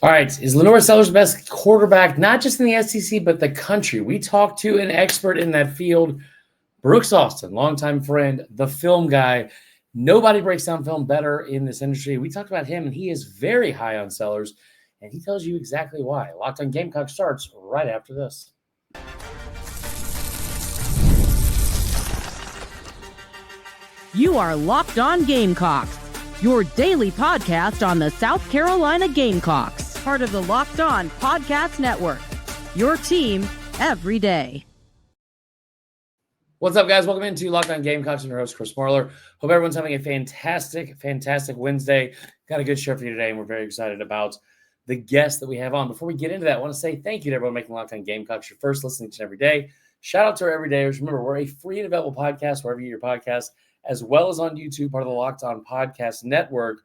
All right, is LaNorris Sellers the best quarterback, not just in the SEC, but the country? We talked to an expert in that field, Brooks Austin, longtime friend, the film guy. Nobody breaks down film better in this industry. We talked about him, and he is very high on Sellers, and he tells you exactly why. Locked on Gamecocks starts right after this. You are Locked On Gamecocks, your daily podcast on the South Carolina Gamecocks, part of the Locked On Podcast Network, your team every day. What's up, guys? Welcome into Locked On Gamecocks. I'm your host, Chris Marler. Hope everyone's having a fantastic Wednesday. Got a good show for you today, and we're very excited about the guests that we have on. Before we get into that, I want to say thank you to everyone making Locked On Gamecocks your first listening each and every day. Shout out to our everydayers. Remember, we're a free and available podcast wherever you get your podcast, as well as on YouTube, part of the Locked On Podcast Network,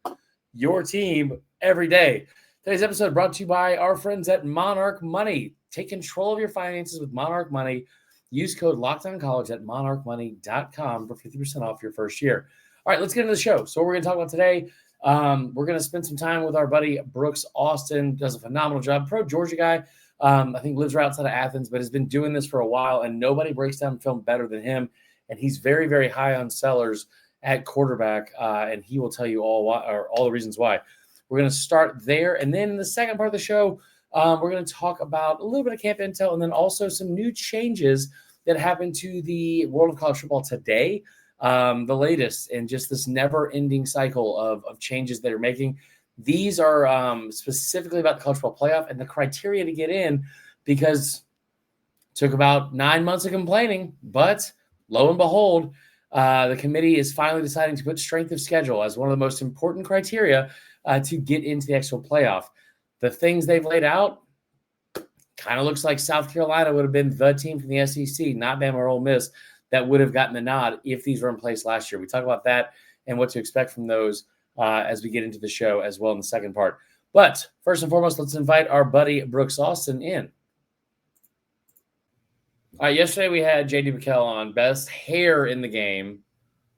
your team every day. Today's episode brought to you by our friends at Monarch Money. Take control of your finances with Monarch Money. Use code LOCKEDONCollege at monarchmoney.com for 50% off your first year. All right, let's get into the show. So what we're going to talk about today, we're going to spend some time with our buddy Brooks Austin. Does a phenomenal job. Pro Georgia guy. I think lives right outside of Athens, but has been doing this for a while, and nobody breaks down film better than him. And he's very, very high on Sellers at quarterback, and he will tell you all the reasons why. We're going to start there, and then in the second part of the show, we're going to talk about a little bit of camp intel, and then also some new changes that happened to the world of college football today, the latest, and just this never-ending cycle of changes that are making. These are specifically about the college football playoff and the criteria to get in, because it took about 9 months of complaining, but lo and behold, the committee is finally deciding to put strength of schedule as one of the most important criteria to get into the actual playoff. The things they've laid out kind of looks like South Carolina would have been the team from the SEC, not Bama or Ole Miss, that would have gotten the nod if these were in place last year. We talk about that and what to expect from those as we get into the show as well in the second part. But first and foremost, let's invite our buddy Brooks Austin in. All right, yesterday we had J.D. McKell on, best hair in the game.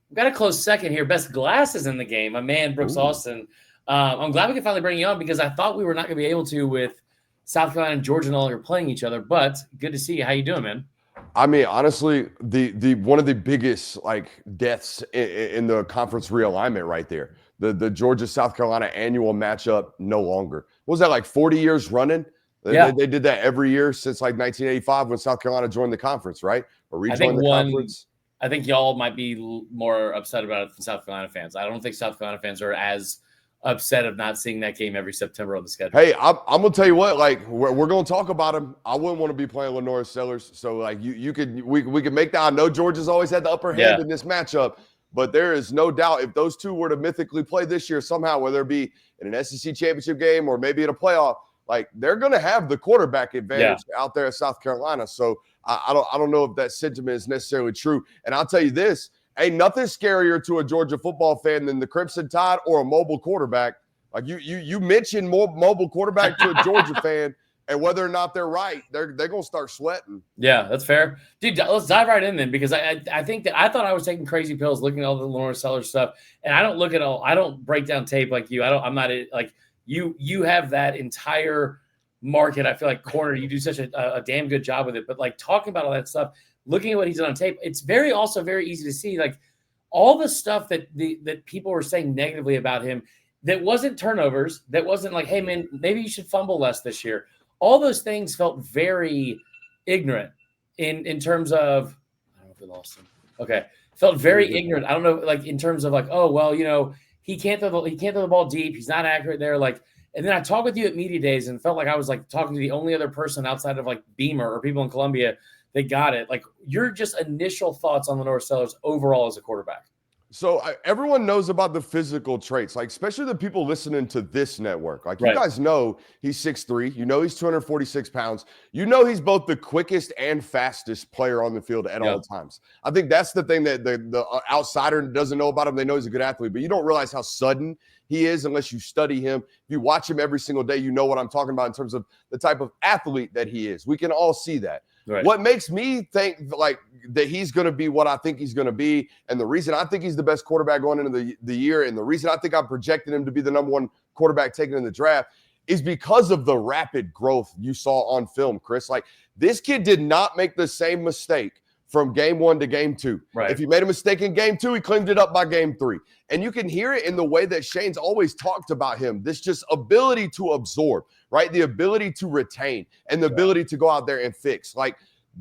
We've got a close second here, best glasses in the game, my man Brooks Austin. I'm glad we could finally bring you on, because I thought we were not going to be able to with South Carolina and Georgia no longer playing each other, but good to see you. How you doing, man? I mean, honestly, the one of the biggest deaths in the conference realignment right there. The Georgia-South Carolina annual matchup no longer. What was that, 40 years running? Yeah. They did that every year since 1985 when South Carolina joined the conference, right? Or rejoined the conference. I think y'all might be more upset about it than South Carolina fans. I don't think South Carolina fans are as upset of not seeing that game every September on the schedule. Hey, I'm gonna tell you what, we're gonna talk about him. I wouldn't want to be playing LaNorris Sellers. So we could make that. I know Georgia's always had the upper hand in this matchup, but there is no doubt if those two were to mythically play this year somehow, whether it be in an SEC championship game or maybe in a playoff, they're gonna have the quarterback advantage out there at South Carolina. So I don't know if that sentiment is necessarily true. And I'll tell you this. Ain't nothing scarier to a Georgia football fan than the Crimson Tide or a mobile quarterback. You mentioned mobile quarterback to a Georgia fan, and whether or not they're right, they're gonna start sweating. Yeah, that's fair, dude. Let's dive right in then, because I think that I thought I was taking crazy pills looking at all the LaNorris Sellers stuff, and I don't break down tape like you. I'm not like you. You have that entire market. I feel like corner. You do such a damn good job with it, but talking about all that stuff. Looking at what he's done on tape, it's also very easy to see all the stuff that people were saying negatively about him. That wasn't turnovers. That wasn't hey man, maybe you should fumble less this year. All those things felt very ignorant in terms of. I don't know if we lost him. Okay, felt very ignorant. I don't know, in terms of oh well, he can't throw the ball deep. He's not accurate there. And then I talked with you at media days and felt like I was talking to the only other person outside of Beamer or people in Columbia. They got it. Your just initial thoughts on LaNorris Sellers overall as a quarterback. So everyone knows about the physical traits, especially the people listening to this network. You guys know he's 6'3". You know he's 246 pounds. You know he's both the quickest and fastest player on the field at all times. I think that's the thing that the outsider doesn't know about him. They know he's a good athlete, but you don't realize how sudden he is unless you study him. If you watch him every single day, you know what I'm talking about in terms of the type of athlete that he is. We can all see that. Right. What makes me think that he's going to be what I think he's going to be, and the reason I think he's the best quarterback going into the year, and the reason I think I'm projecting him to be the number one quarterback taken in the draft, is because of the rapid growth you saw on film, Chris. Like, this kid did not make the same mistake from game 1 to game 2. Right. If he made a mistake in game 2, he cleaned it up by game 3. And you can hear it in the way that Shane's always talked about him. This just ability to absorb, right? The ability to retain and the ability to go out there and fix. Like,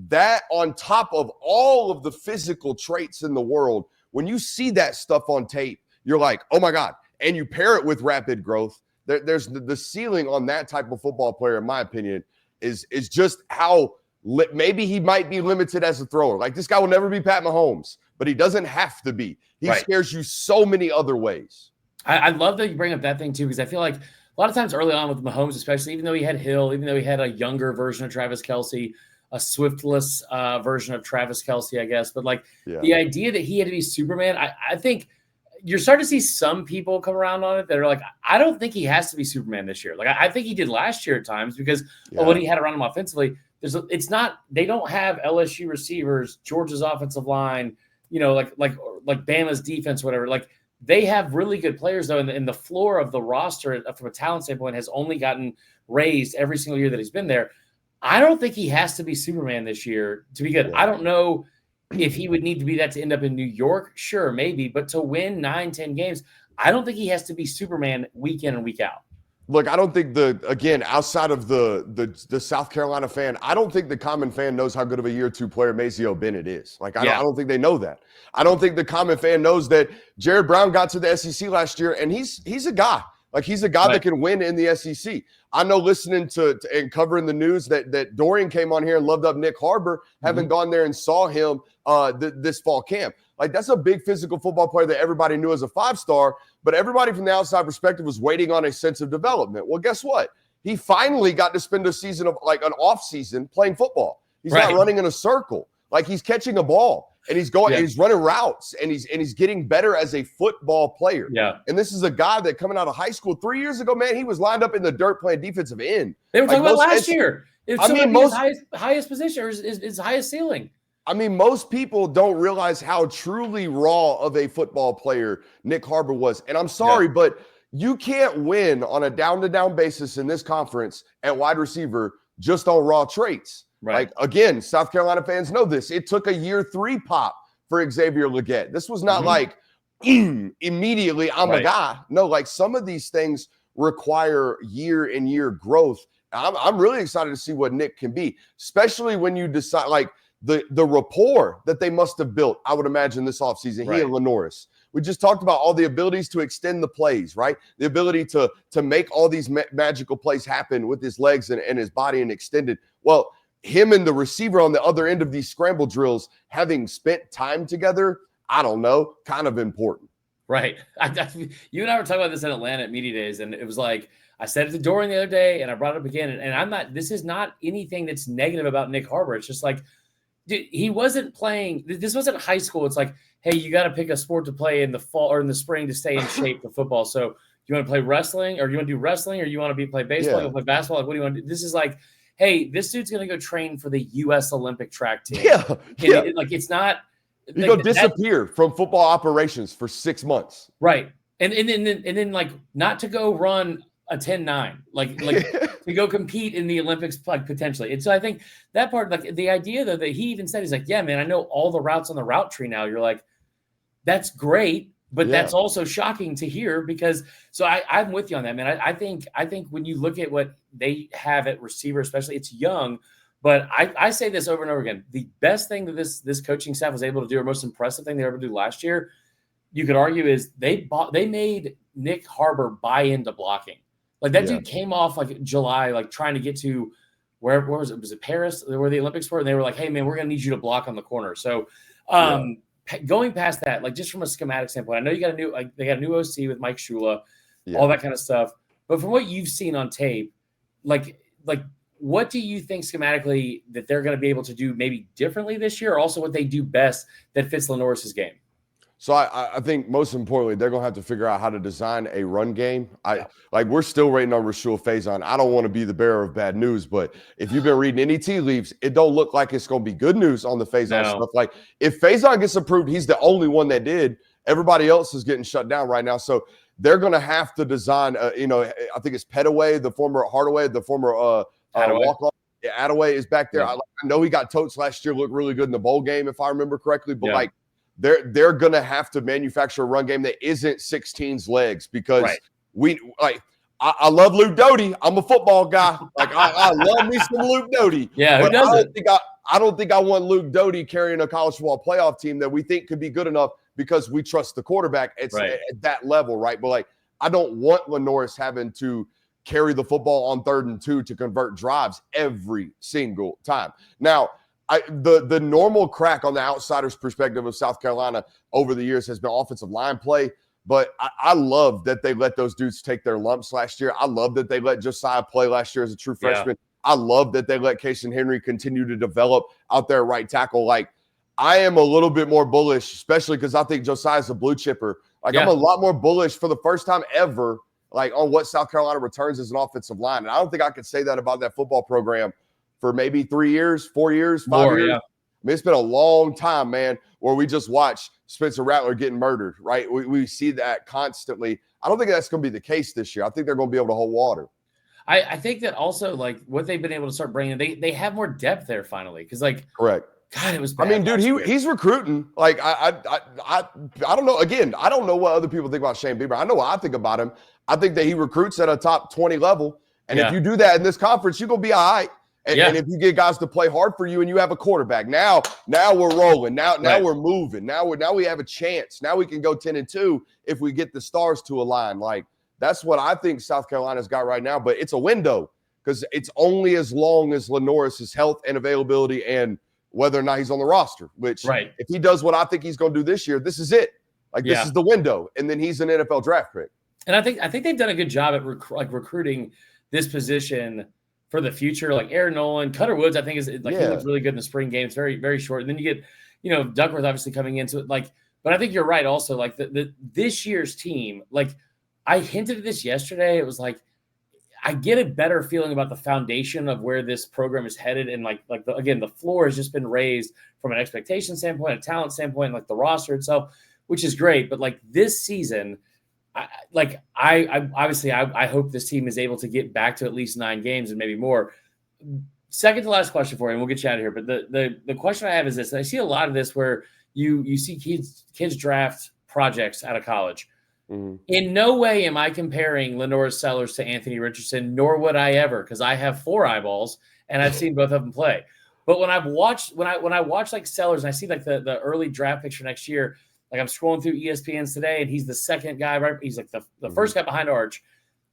that on top of all of the physical traits in the world, when you see that stuff on tape, you're like, oh my God. And you pair it with rapid growth. There's the ceiling on that type of football player, in my opinion, is just how maybe he might be limited as a thrower. Like, this guy will never be Pat Mahomes, but he doesn't have to be. He scares you so many other ways. I love that you bring up that thing too, because I feel like a lot of times early on with Mahomes, especially, even though he had Hill, even though he had a younger version of Travis Kelce, a Swiftless version of Travis Kelce, I guess. But like the idea that he had to be Superman, I think you're starting to see some people come around on it that are like, I don't think he has to be Superman this year. Like, I think he did last year at times because of what he had around him offensively. It's not, they don't have LSU receivers, Georgia's offensive line, you know, like Bama's defense, whatever. Like, they have really good players though, and the floor of the roster from a talent standpoint has only gotten raised every single year that he's been there. I don't think he has to be Superman this year to be good. I don't know if he would need to be that to end up in New York. Sure, maybe. But to win 9-10 games, I don't think he has to be Superman week in and week out. Look, I don't think outside of the South Carolina fan, I don't think the common fan knows how good of a year 2 player Mazeo Bennett is. Like, I don't think they know that. I don't think the common fan knows that Jared Brown got to the SEC last year, and he's a guy. Like, he's a guy that can win in the SEC. I know, listening to and covering the news, that Dorian came on here and loved up Nick Harbor, having gone there and saw him this fall camp. Like, that's a big physical football player that everybody knew as a 5-star, but everybody from the outside perspective was waiting on a sense of development. Well, guess what? He finally got to spend a season of, like, an off season playing football. He's not running in a circle. Like, he's catching a ball. And he's going, and he's running routes, and he's getting better as a football player. Yeah. And this is a guy that coming out of high school 3 years ago, man, he was lined up in the dirt playing defensive end. They were talking about last year. I mean, most highest position or his highest ceiling. I mean, most people don't realize how truly raw of a football player Nick Harbor was. And I'm sorry, but you can't win on a down-to-down basis in this conference at wide receiver just on raw traits. Right. Like, again, South Carolina fans know this. It took a year 3 pop for Xavier Legette. This was not like immediately I'm a guy. No, like, some of these things require year and year growth. I'm really excited to see what Nick can be, especially when you decide, like, the rapport that they must have built, I would imagine, this offseason. He and LaNorris. We just talked about all the abilities to extend the plays, right? The ability to make all these magical plays happen with his legs and his body and extended. Well, him and the receiver on the other end of these scramble drills, having spent time together, I don't know, kind of important. Right. You and I were talking about this in Atlanta at Media Days, and it was like, I said it to Dorian the other day, and I brought it up again, and this is not anything that's negative about Nick Harbor. It's just like, dude, he wasn't playing, this wasn't high school. It's like, hey, you got to pick a sport to play in the fall or in the spring to stay in shape for football. So you want to play wrestling, or you want to do wrestling, or you want to play baseball, you play basketball? Like, what do you want to do? This is like, hey, this dude's going to go train for the U.S. Olympic track team. Like, it's not. You go disappear from football operations for 6 months. Right. And then like, not to go run a 10-9, like to go compete in the Olympics, like, potentially. And so I think that part, like, the idea though that he even said, he's like, yeah, man, I know all the routes on the route tree now. You're like, that's great. But that's also shocking to hear, because I'm with you on that, man. I think when you look at what they have at receiver, especially, it's young. But I say this over and over again. The best thing that this coaching staff was able to do, or most impressive thing they were able to do last year, you could argue, is they made Nick Harbor buy into blocking. Like, that dude came off like July, like, trying to get to where was it? Was it Paris, where the Olympics were? And they were like, hey, man, we're going to need you to block on the corner. So going past that, like, just from a schematic standpoint, I know you got they got a new OC with Mike Shula, all that kind of stuff. But from what you've seen on tape, like what do you think schematically that they're going to be able to do maybe differently this year, or also what they do best that fits LaNorris's game? So I think most importantly, they're going to have to figure out how to design a run game. Like, we're still waiting on Rashul Faison. I don't want to be the bearer of bad news, but if you've been reading any tea leaves, it don't look like it's going to be good news on the Faison stuff. Like, if Faison gets approved, he's the only one that did. Everybody else is getting shut down right now. So they're going to have to design, I think it's Petaway, the former Hardaway, the former walk-on. Attaway is back there. Yeah. I know he got totes last year, looked really good in the bowl game, if I remember correctly. But they're going to have to manufacture a run game that isn't 16's legs because I love Luke Doty. I'm a football guy. I love me some Luke Doty. Yeah, who doesn't? I don't think I want Luke Doty carrying a college football playoff team that we think could be good enough because we trust the quarterback at that level, right? But I don't want LaNorris having to carry the football on 3rd and 2 to convert drives every single time. Now, the normal crack on the outsider's perspective of South Carolina over the years has been offensive line play. But I love that they let those dudes take their lumps last year. I love that they let Josiah play last year as a true freshman. I love that they let Casey Henry continue to develop out there at right tackle. I am a little bit more bullish, especially because I think Josiah's a blue chipper. I'm a lot more bullish for the first time ever, on what South Carolina returns as an offensive line. And I don't think I could say that about that football program for maybe 3 years, 4 years, 5 years. Yeah. I mean, it's been a long time, man, where we just watch Spencer Rattler getting murdered, right? We see that constantly. I don't think that's going to be the case this year. I think they're going to be able to hold water. I think that also, what they've been able to start bringing, they have more depth there finally. Because, correct. God, it was bad. I mean, dude, he's recruiting. I don't know. Again, I don't know what other people think about Shane Beamer. I know what I think about him. I think that he recruits at a top 20 level. And if you do that in this conference, you're going to be all right. And if you get guys to play hard for you and you have a quarterback, now we're rolling. Now we're moving. Now we have a chance. Now we can go 10-2 if we get the stars to align. That's what I think South Carolina's got right now. But it's a window because it's only as long as LaNorris' health and availability and whether or not he's on the roster. Which if he does what I think he's going to do this year, this is it. This is the window, and then he's an NFL draft pick. And I think they've done a good job at recruiting this position for the future. Aaron Nolan, Cutter Woods, I think he looks really good in the spring game. It's very, very short. And then you get, Duckworth obviously coming into it. But I think you're right also, this year's team, I hinted at this yesterday. It was I get a better feeling about the foundation of where this program is headed. And again, the floor has just been raised from an expectation standpoint, a talent standpoint, the roster itself, which is great. But this season, I obviously hope this team is able to get back to at least 9 games and maybe more. Second to last question for you, and we'll get you out of here. But the question I have is this: and I see a lot of this where you see kids draft projects out of college. Mm-hmm. In no way am I comparing LaNorris Sellers to Anthony Richardson, nor would I ever, because I have 4 eyeballs and I've seen both of them play. But when I watch Sellers and I see the early draft picture next year. I'm scrolling through ESPN's today, and he's the second guy, right? He's the first guy behind Arch.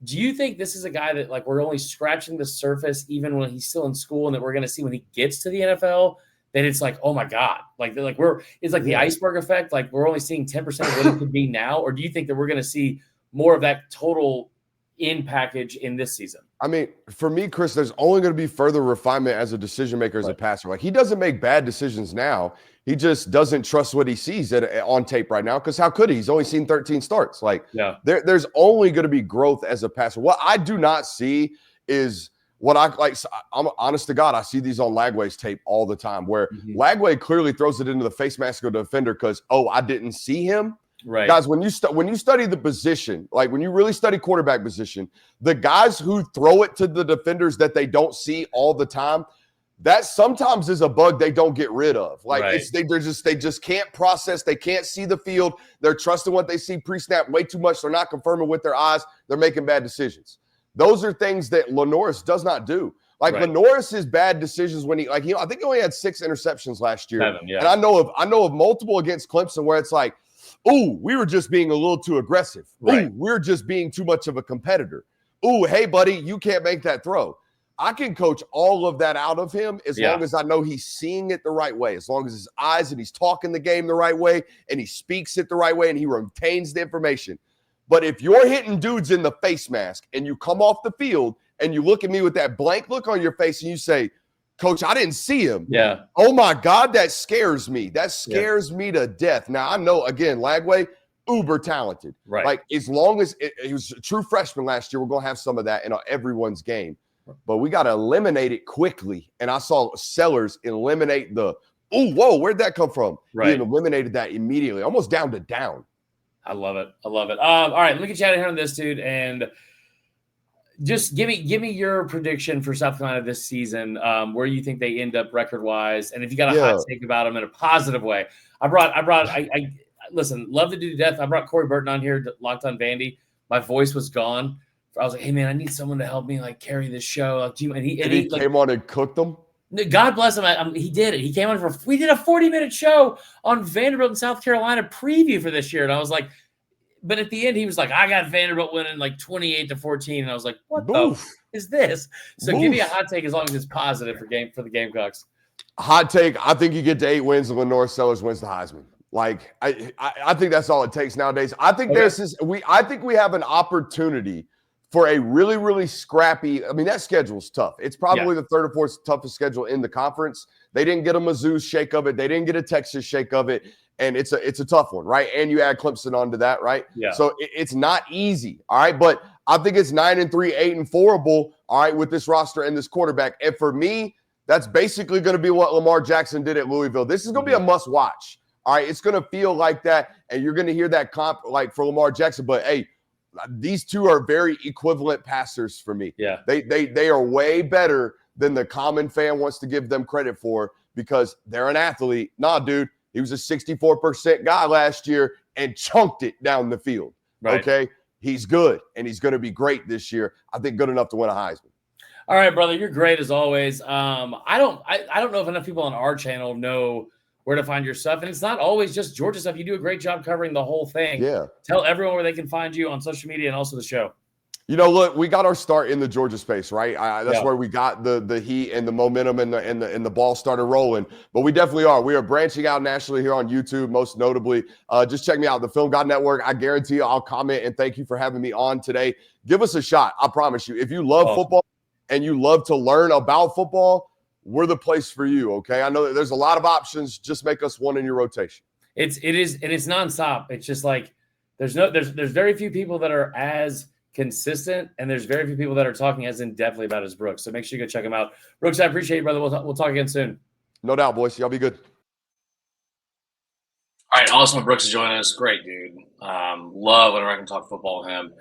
Do you think this is a guy that we're only scratching the surface even when he's still in school, and that we're going to see when he gets to the NFL that it's oh my God, it's the iceberg effect? We're only seeing 10% of what it could be now, or do you think that we're going to see more of that total in package in this season? I mean, for me, Chris, there's only going to be further refinement as a decision maker, as a passer. He doesn't make bad decisions now. He just doesn't trust what he sees on tape right now, because how could he? He's only seen 13 starts. There's only going to be growth as a passer. What I do not see is what I'm honest to God, I see these on Lagway's tape all the time where Lagway clearly throws it into the face mask of the defender because, I didn't see him. Right. Guys, when you study the position, when you really study quarterback position, the guys who throw it to the defenders that they don't see all the time, that sometimes is a bug they don't get rid of. They just can't process. They can't see the field. They're trusting what they see pre-snap way too much. They're not confirming with their eyes. They're making bad decisions. Those are things that LaNorris does not do. LaNorris's bad decisions when I think he only had 6 interceptions last year. 7, yeah. And I know of multiple against Clemson where it's ooh, we were just being a little too aggressive. Right. Ooh, we're just being too much of a competitor. Ooh, hey, buddy, you can't make that throw. I can coach all of that out of him as long as I know he's seeing it the right way, as long as his eyes and he's talking the game the right way and he speaks it the right way and he retains the information. But if you're hitting dudes in the face mask and you come off the field and you look at me with that blank look on your face and you say, Coach, I didn't see him. Yeah. Oh, my God, that scares me. That scares me to death. Now, I know, again, Lagway, uber talented. Right. As long as he was a true freshman last year, we're going to have some of that in everyone's game. But we got to eliminate it quickly. And I saw Sellers eliminate whoa, where'd that come from? Right. He eliminated that immediately, almost down to down. I love it. I love it. All right, let me get you out of here on this, dude, and just give me your prediction for South Carolina this season, where you think they end up record wise, and if you got a hot take about them in a positive way. I listen, love the dude to death. I brought Corey Burton on here, Locked on Vandy. My voice was gone. I was like, hey man, I need someone to help me like carry this show. And he came on and cooked them. God bless him. He did it. He came on we did a 40-minute show on Vanderbilt and South Carolina preview for this year, and I was like. But at the end, he was like, I got Vanderbilt winning like 28-14. And I was like, what the is this? So give me a hot take as long as it's positive for the Gamecocks. Hot take, I think you get to 8 wins and LaNorris Sellers wins the Heisman. Like, I think that's all it takes nowadays. I think I think we have an opportunity for a really, really scrappy. I mean, that schedule's tough. It's probably the third or fourth toughest schedule in the conference. They didn't get a Mizzou shake of it. They didn't get a Texas shake of it. And it's a tough one, right? And you add Clemson onto that, right? Yeah. So it's not easy, all right? But I think it's 9-3, 8-4able, all right, with this roster and this quarterback. And for me, that's basically going to be what Lamar Jackson did at Louisville. This is going to be a must-watch, all right? It's going to feel like that, and you're going to hear that comp like for Lamar Jackson. But, hey, these two are very equivalent passers for me. Yeah. They are way better than the common fan wants to give them credit for because they're an athlete. Nah, dude. He was a 64% guy last year and chunked it down the field. Right. Okay? He's good, and he's going to be great this year. I think good enough to win a Heisman. All right, brother. You're great as always. I don't know if enough people on our channel know where to find your stuff. And it's not always just Georgia stuff. You do a great job covering the whole thing. Yeah. Tell everyone where they can find you on social media and also the show. You know, look, we got our start in the Georgia space, right? That's where we got the heat and the momentum and the ball started rolling. But we definitely are. We are branching out nationally here on YouTube, most notably. Just check me out, the Film God Network. I guarantee you I'll comment and thank you for having me on today. Give us a shot. I promise you. If you love football and you love to learn about football, we're the place for you, okay? I know that there's a lot of options. Just make us one in your rotation. It is, and it's nonstop. It's just like there's very few people that are as consistent, and there's very few people that are talking as in-depthly about his Brooks. So make sure you go check him out. Brooks, I appreciate you, brother. We'll talk again soon. No doubt, boys. Y'all be good. All right, awesome. Brooks is joining us. Great dude. Love whenever I can talk football with him.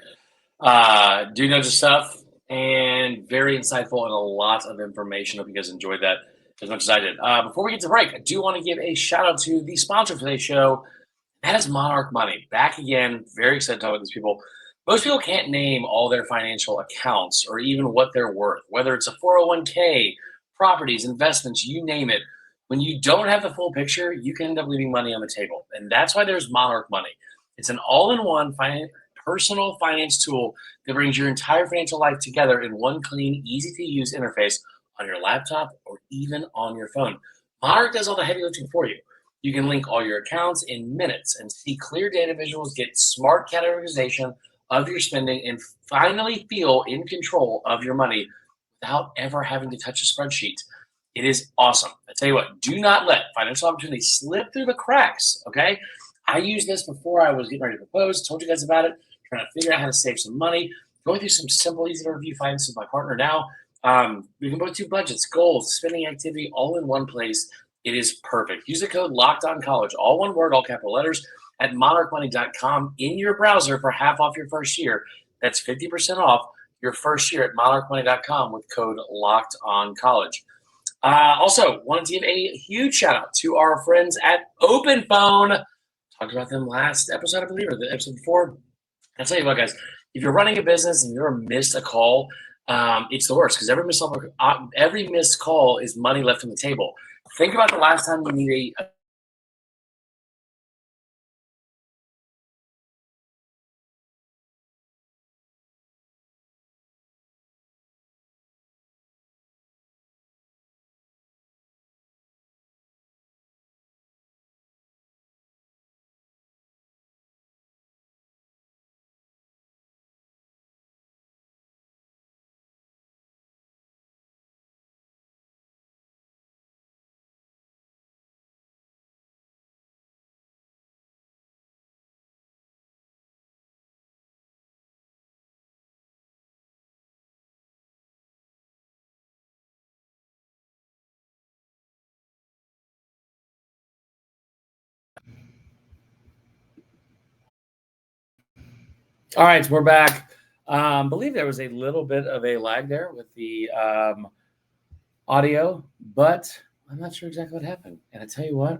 Dude knows his stuff and very insightful and a lot of information. Hope you guys enjoyed that as much as I did. Before we get to break, I do want to give a shout out to the sponsor for today's show. That is Monarch Money. Back again. Very excited to talk with these people. Most people can't name all their financial accounts or even what they're worth, whether it's a 401k, properties, investments, you name it. When you don't have the full picture, you can end up leaving money on the table. And that's why there's Monarch Money. It's an all-in-one personal finance tool that brings your entire financial life together in one clean, easy-to-use interface on your laptop or even on your phone. Monarch does all the heavy lifting for you. You can link all your accounts in minutes and see clear data visuals, get smart categorization of your spending, and finally feel in control of your money without ever having to touch a spreadsheet. It is awesome. I tell you what, do not let financial opportunity slip through the cracks, okay? I used this before I was getting ready to propose, told you guys about it, trying to figure out how to save some money, going through some simple, easy to review finances with my partner now. We can both do budgets, goals, spending activity all in one place. It is perfect. Use the code LOCKEDONCollege, all one word, all capital letters, at monarchmoney.com in your browser for half off your first year. That's 50% off your first year at monarchmoney.com with code LOCKEDONCollege. Also, wanted to give a huge shout out to our friends at Open Phone. Talked about them last episode, I believe, or the episode before. I'll tell you what, guys, if you're running a business and you ever missed a call, it's the worst because every missed call is money left on the table. Think about the last time you need a All right, we're back. Believe there was a little bit of a lag there with the audio, but I'm not sure exactly what happened. And I tell you what,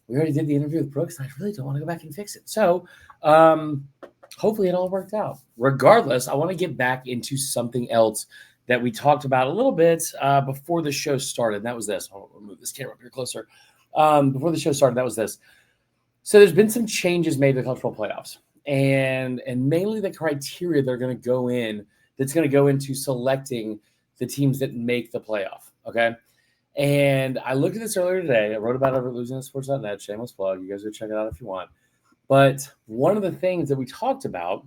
we already did the interview with Brooks, and I really don't want to go back and fix it. So hopefully it all worked out. Regardless, I want to get back into something else that we talked about a little bit before the show started. And that was this. I'll move this camera up here closer. Before the show started, that was this. So there's been some changes made to the college football playoffs. And mainly the criteria they're going to go in, that's going to go into selecting the teams that make the playoff, okay? And I looked at this earlier today. I wrote about it over at losingthesports.net, shameless plug. You guys go check it out if you want. But one of the things that we talked about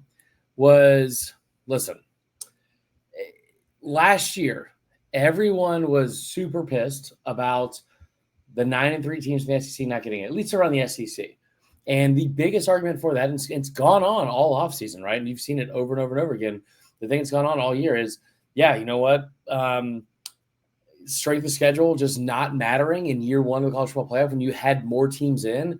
was, listen, last year, everyone was super pissed about the 9-3 teams in the SEC not getting it, at least around the SEC. And the biggest argument for that, and it's gone on all offseason, right? And you've seen it over and over and over again. The thing that's gone on all year is, yeah, you know what? Strength of schedule just not mattering in year one of the college football playoff when you had more teams in.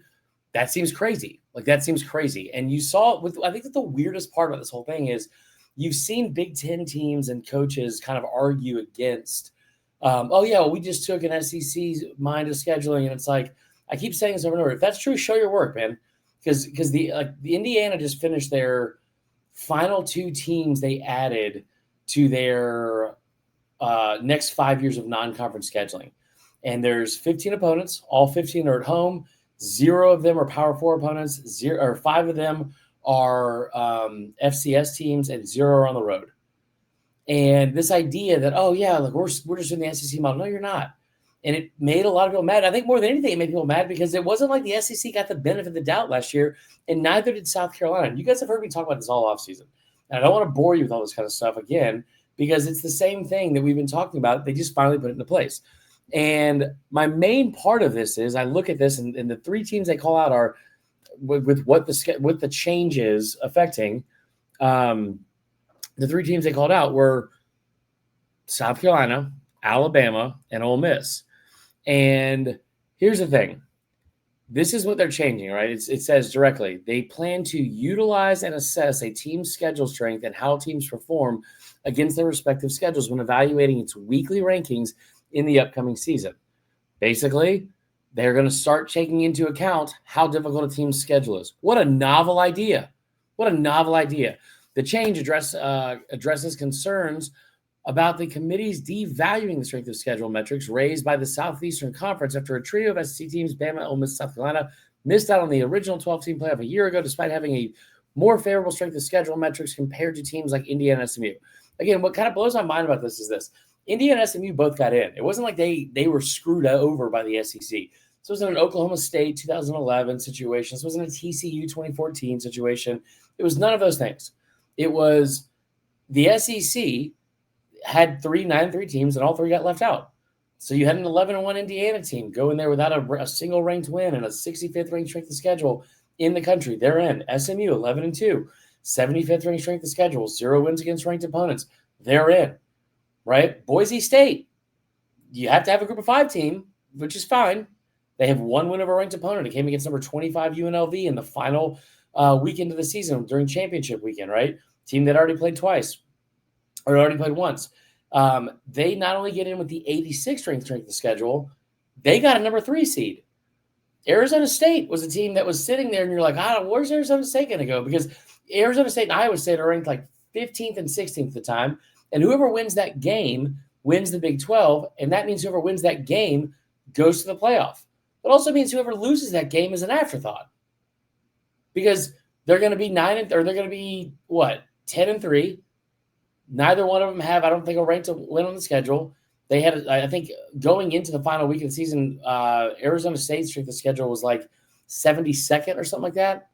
That seems crazy. That seems crazy. And you saw with, I think that the weirdest part about this whole thing is you've seen Big Ten teams and coaches kind of argue against, we just took an SEC's mind of scheduling. And it's like, I keep saying this over and over. If that's true, show your work, man. Because the Indiana just finished their final two teams they added to their next 5 years of non-conference scheduling. And there's 15 opponents. All 15 are at home. 0 of them are Power 4 opponents. 5 of them are FCS teams, and 0 are on the road. And this idea that, we're just in the SEC model. No, you're not. And it made a lot of people mad. I think more than anything, it made people mad because it wasn't like the SEC got the benefit of the doubt last year, and neither did South Carolina. And you guys have heard me talk about this all offseason. And I don't want to bore you with all this kind of stuff again because it's the same thing that we've been talking about. They just finally put it into place. And my main part of this is I look at this, and the 3 teams they call out are with the changes affecting. The 3 teams they called out were South Carolina, Alabama, and Ole Miss. And here's the thing. This is what they're changing, right? It says directly, they plan to utilize and assess a team's schedule strength and how teams perform against their respective schedules when evaluating its weekly rankings in the upcoming season. Basically, they're going to start taking into account how difficult a team's schedule is. What a novel idea. What a novel idea. The change addresses concerns about the committee's devaluing the strength of schedule metrics raised by the Southeastern Conference after a trio of SEC teams, Bama, Ole Miss, South Carolina, missed out on the original 12-team playoff a year ago despite having a more favorable strength of schedule metrics compared to teams like Indiana and SMU. Again, what kind of blows my mind about this is this. Indiana and SMU both got in. It wasn't like they were screwed over by the SEC. This wasn't an Oklahoma State 2011 situation. This wasn't a TCU 2014 situation. It was none of those things. It was the SEC had 3 9-3 teams, and all 3 got left out. So you had an 11-1 Indiana team go in there without a single ranked win and a 65th ranked strength of schedule in the country. They're in. SMU 11-2, 75th ranked strength of schedule, 0 wins against ranked opponents. They're in, right? Boise State, you have to have a group of 5 team, which is fine. They have 1 win over a ranked opponent. It came against number 25 UNLV in the final weekend of the season during championship weekend, right? Team that already played twice. Or already played once. They not only get in with the 86th ranked strength of schedule, they got a number 3 seed. Arizona State was a team that was sitting there, and you're like, where's Arizona State going to go? Because Arizona State and Iowa State are ranked like 15th and 16th at the time, and whoever wins that game wins the Big 12, and that means whoever wins that game goes to the playoff. It also means whoever loses that game is an afterthought because they're going to be 10-3. Neither one of them have, I don't think, a ranked win on the schedule. They had, I think, going into the final week of the season, Arizona State's strength of schedule was like 72nd or something like that.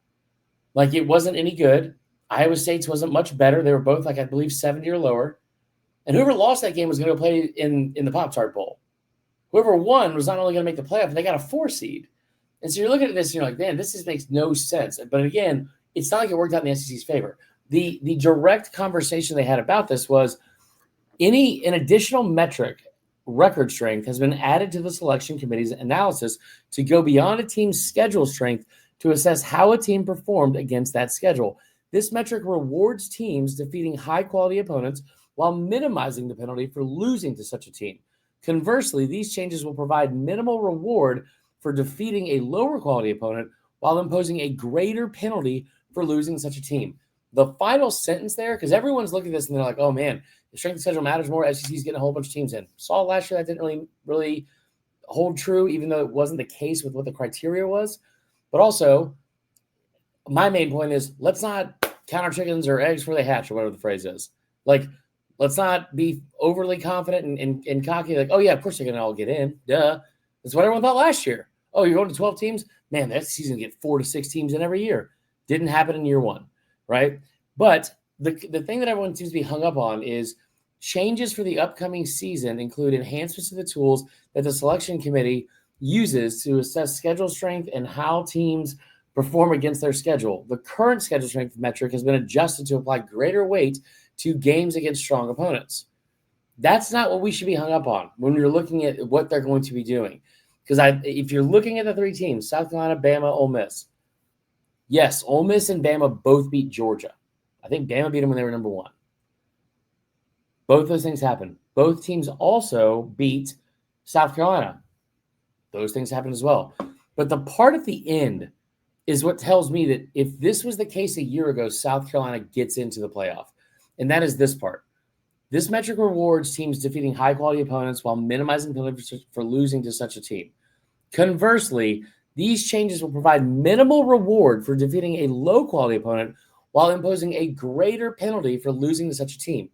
Like, it wasn't any good. Iowa State's wasn't much better. They were both, like, I believe, 70 or lower. And whoever lost that game was going to play in the Pop-Tart Bowl. Whoever won was not only going to make the playoff, but they got a 4 seed. And so you're looking at this and you're like, man, this just makes no sense. But again, it's not like it worked out in the SEC's favor. The direct conversation they had about this was an additional metric, record strength, has been added to the selection committee's analysis to go beyond a team's schedule strength to assess how a team performed against that schedule. This metric rewards teams defeating high-quality opponents while minimizing the penalty for losing to such a team. Conversely, these changes will provide minimal reward for defeating a lower-quality opponent while imposing a greater penalty for losing such a team. The final sentence there, because everyone's looking at this and they're like, oh, man, the strength of schedule matters more. SEC's getting a whole bunch of teams in. Saw last year that didn't really hold true, even though it wasn't the case with what the criteria was. But also, my main point is let's not count our chickens or eggs before they hatch, or whatever the phrase is. Like, let's not be overly confident and cocky, like, oh, yeah, of course they're going to all get in. Duh. That's what everyone thought last year. Oh, you're going to 12 teams? Man, that season get 4 to 6 teams in every year. Didn't happen in year one, right? But the thing that everyone seems to be hung up on is changes for the upcoming season include enhancements to the tools that the selection committee uses to assess schedule strength and how teams perform against their schedule. The current schedule strength metric has been adjusted to apply greater weight to games against strong opponents. That's not what we should be hung up on when you're looking at what they're going to be doing. Because if you're looking at the 3 teams, South Carolina, Bama, Ole Miss, yes, Ole Miss and Bama both beat Georgia. I think Bama beat them when they were number 1. Both those things happened. Both teams also beat South Carolina. Those things happened as well. But the part at the end is what tells me that if this was the case a year ago, South Carolina gets into the playoff. And that is this part. This metric rewards teams defeating high-quality opponents while minimizing penalties for losing to such a team. Conversely, these changes will provide minimal reward for defeating a low-quality opponent while imposing a greater penalty for losing to such a team.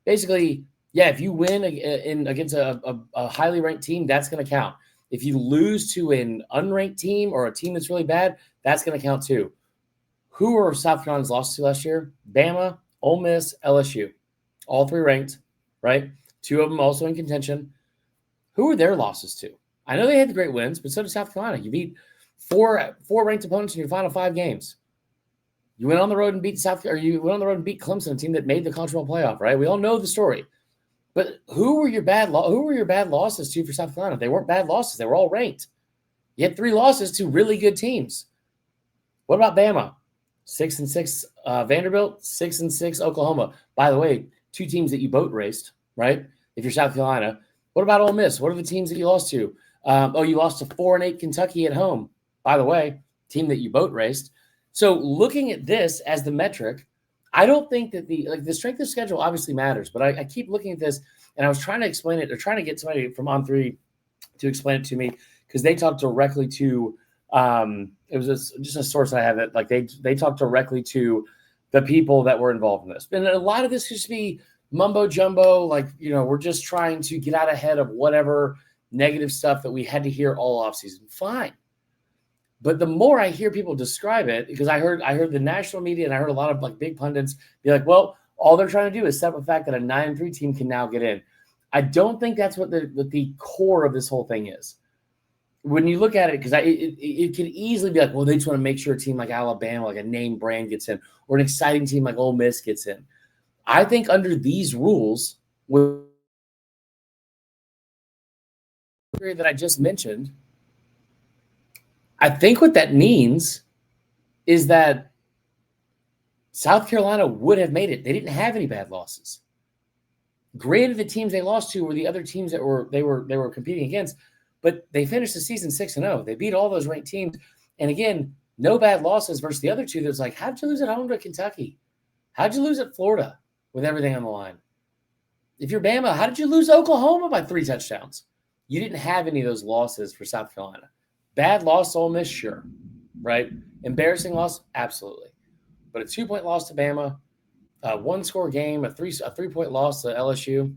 Basically, yeah, if you win against a highly ranked team, that's going to count. If you lose to an unranked team or a team that's really bad, that's going to count too. Who are South Carolina's lost to last year? Bama, Ole Miss, LSU. All 3 ranked, right? 2 of them also in contention. Who are their losses to? I know they had the great wins, but so did South Carolina. You beat four ranked opponents in your final 5 games. You went on the road and beat Clemson, a team that made the college football playoff, right? We all know the story. But who were your bad losses to for South Carolina? They weren't bad losses. They were all ranked. You had 3 losses to really good teams. What about Bama? 6-6 Vanderbilt, 6-6 Oklahoma. By the way, 2 teams that you boat raced, right? If you're South Carolina. What about Ole Miss? What are the teams that you lost to? You lost to 4-8 Kentucky at home. By the way, team that you boat raced. So looking at this as the metric, I don't think that the strength of schedule obviously matters, but I keep looking at this and I was trying to explain it or trying to get somebody from On3 to explain it to me because they talked directly to it was just a source I have that like they talked directly to the people that were involved in this. And a lot of this could just be mumbo jumbo, like, we're just trying to get out ahead of whatever negative stuff that we had to hear all offseason. Fine. But the more I hear people describe it, because I heard the national media and I heard a lot of like big pundits be like, well, all they're trying to do is set up the fact that a 9-3 team can now get in. I don't think that's what the core of this whole thing is. When you look at it, because it could easily be like, well, they just want to make sure a team like Alabama, like a name brand gets in, or an exciting team like Ole Miss gets in. I think under these rules, that I just mentioned, I think what that means is that South Carolina would have made it. They didn't have any bad losses. Granted, the teams they lost to were the other teams that they were competing against, but they finished the season 6-0. They beat all those ranked teams. And again, no bad losses versus the other two. That was like, how'd you lose at home to Kentucky? How'd you lose at Florida with everything on the line? If you're Bama, how did you lose to Oklahoma by 3 touchdowns? You didn't have any of those losses for South Carolina. Bad loss to Ole Miss, sure, right? Embarrassing loss, absolutely. But a 2-point loss to Bama, a 1-score game, a 3-point loss to LSU,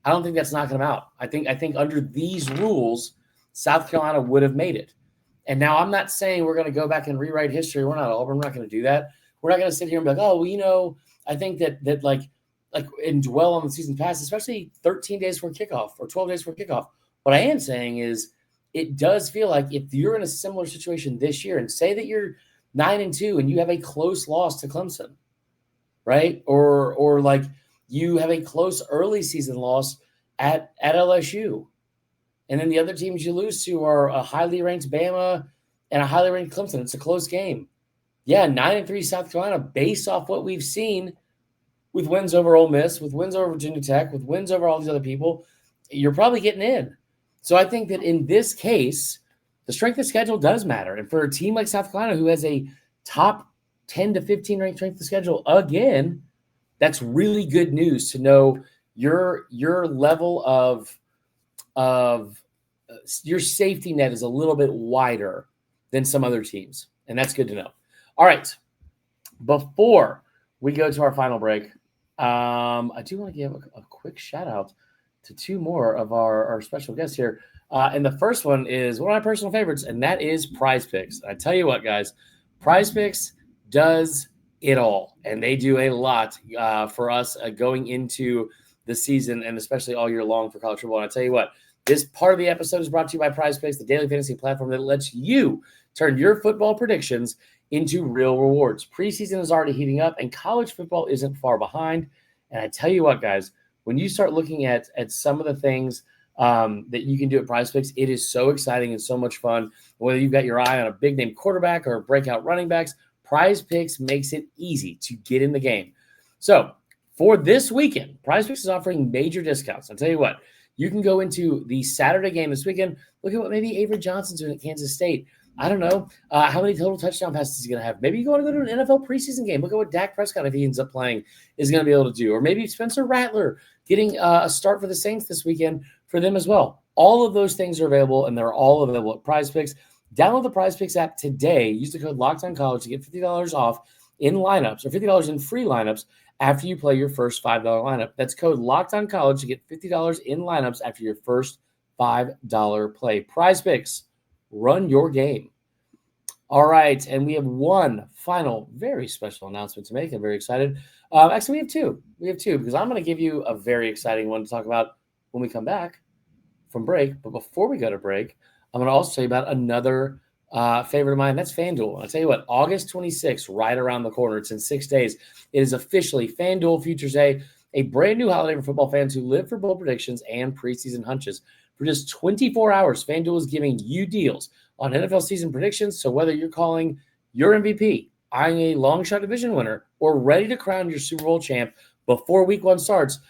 I don't think that's knocking them out. I think under these rules, South Carolina would have made it. And now I'm not saying we're going to go back and rewrite history. We're not Auburn. We're not going to do that. We're not going to sit here and be like, oh, well, I think that like and dwell on the season pass, especially 13 days before kickoff or 12 days before kickoff. What I am saying is it does feel like if you're in a similar situation this year and say that you're 9-2 and you have a close loss to Clemson, right? Or like you have a close early season loss at LSU. And then the other teams you lose to are a highly ranked Bama and a highly ranked Clemson. It's a close game. Yeah, 9-3 South Carolina based off what we've seen with wins over Ole Miss, with wins over Virginia Tech, with wins over all these other people. You're probably getting in. So I think that in this case, the strength of schedule does matter. And for a team like South Carolina who has a top 10 to 15 ranked strength of schedule, again, that's really good news to know your level of your safety net is a little bit wider than some other teams. And that's good to know. All right. Before we go to our final break, I do want to give a quick shout out to two more of our special guests here. And the first one is one of my personal favorites, and that is Prize Picks. I tell you what, guys, Prize Picks does it all, and they do a lot for us going into the season and especially all year long for college football. And I tell you what, this part of the episode is brought to you by Prize Picks, the daily fantasy platform that lets you turn your football predictions into real rewards. Preseason is already heating up, and college football isn't far behind. And I tell you what, guys, when you start looking at some of the things that you can do at Prize Picks, it is so exciting and so much fun. Whether you've got your eye on a big name quarterback or breakout running backs, Prize Picks makes it easy to get in the game. So for this weekend, Prize Picks is offering major discounts. I'll tell you what, you can go into the Saturday game this weekend. Look at what maybe Avery Johnson's doing at Kansas State. I don't know how many total touchdown passes he's going to have. Maybe you want to go to an NFL preseason game. Look at what Dak Prescott, if he ends up playing, is going to be able to do. Or maybe Spencer Rattler getting a start for the Saints this weekend for them as well. All of those things are available, and they're all available at Prize Picks. Download the Prize Picks app today. Use the code LOCKEDONCollege to get $50 off in lineups or $50 in free lineups after you play your first $5 lineup. That's code LOCKEDONCollege to get $50 in lineups after your first $5 play. Prize Picks, run your game. All right, and we have one final very special announcement to make. I'm very excited. Actually, we have two. Because I'm going to give you a very exciting one to talk about when we come back from break. But before we go to break, I'm going to also tell you about another favorite of mine. That's FanDuel. I'll tell you what, August 26th, right around the corner. It's in 6 days. It is officially FanDuel Futures Day, a brand new holiday for football fans who live for bold predictions and preseason hunches. For just 24 hours, FanDuel is giving you deals on NFL season predictions. So whether you're calling your MVP, eyeing a long shot division winner, or ready to crown your Super Bowl champ before week one starts,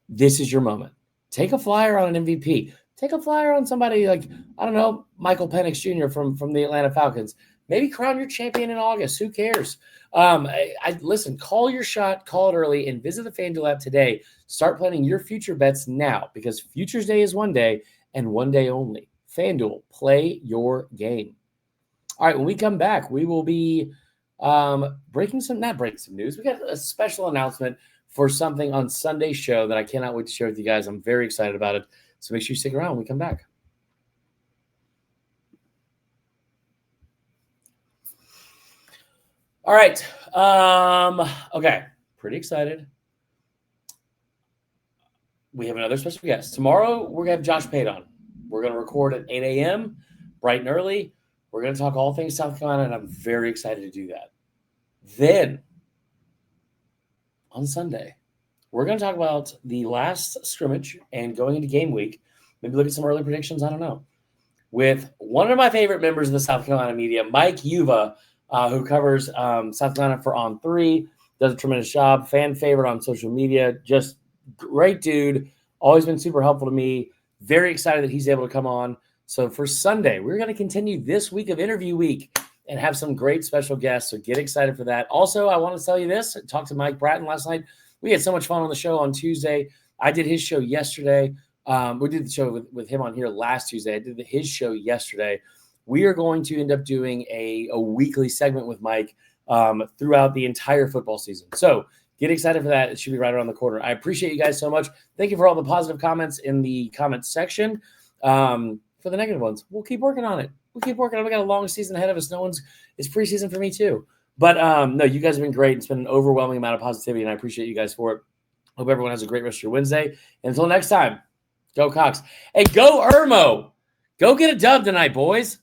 this is your moment. Take a flyer on an MVP. Take a flyer on somebody like, I don't know, Michael Penix Jr. from the Atlanta Falcons. Maybe crown your champion in August. Who cares? Listen, call your shot, call it early, and visit the FanDuel app today. Start planning your future bets now because Futures Day is one day and one day only. FanDuel, play your game. All right, when we come back, we will be not breaking some news. We got a special announcement for something on Sunday's show that I cannot wait to share with you guys. I'm very excited about it. So make sure you stick around when we come back. All right. Okay. Pretty excited. We have another special guest. Tomorrow, we're going to have Josh Pate on. We're going to record at 8 a.m., bright and early. We're going to talk all things South Carolina, and I'm very excited to do that. Then, on Sunday, we're going to talk about the last scrimmage and going into game week. Maybe look at some early predictions. I don't know. With one of my favorite members of the South Carolina media, Mike Yuva, who covers South Carolina for On3, does a tremendous job. Fan favorite on social media. Just great dude. Always been super helpful to me. Very excited that he's able to come on. So for Sunday, we're going to continue this week of interview week and have some great special guests. So get excited for that. Also, I want to tell you this. I talked to Mike Bratton last night. We had so much fun on the show on Tuesday. I did his show yesterday. We did the show with him on here last Tuesday. I did his show yesterday. We are going to end up doing a weekly segment with Mike throughout the entire football season. So get excited for that. It should be right around the corner. I appreciate you guys so much. Thank you for all the positive comments in the comments section. For the negative ones, we'll keep working on it. We got a long season ahead of us. It's preseason for me too. But no, you guys have been great. It's been an overwhelming amount of positivity, and I appreciate you guys for it. Hope everyone has a great rest of your Wednesday. And until next time, go Cox. Hey, go Irmo. Go get a dub tonight, boys.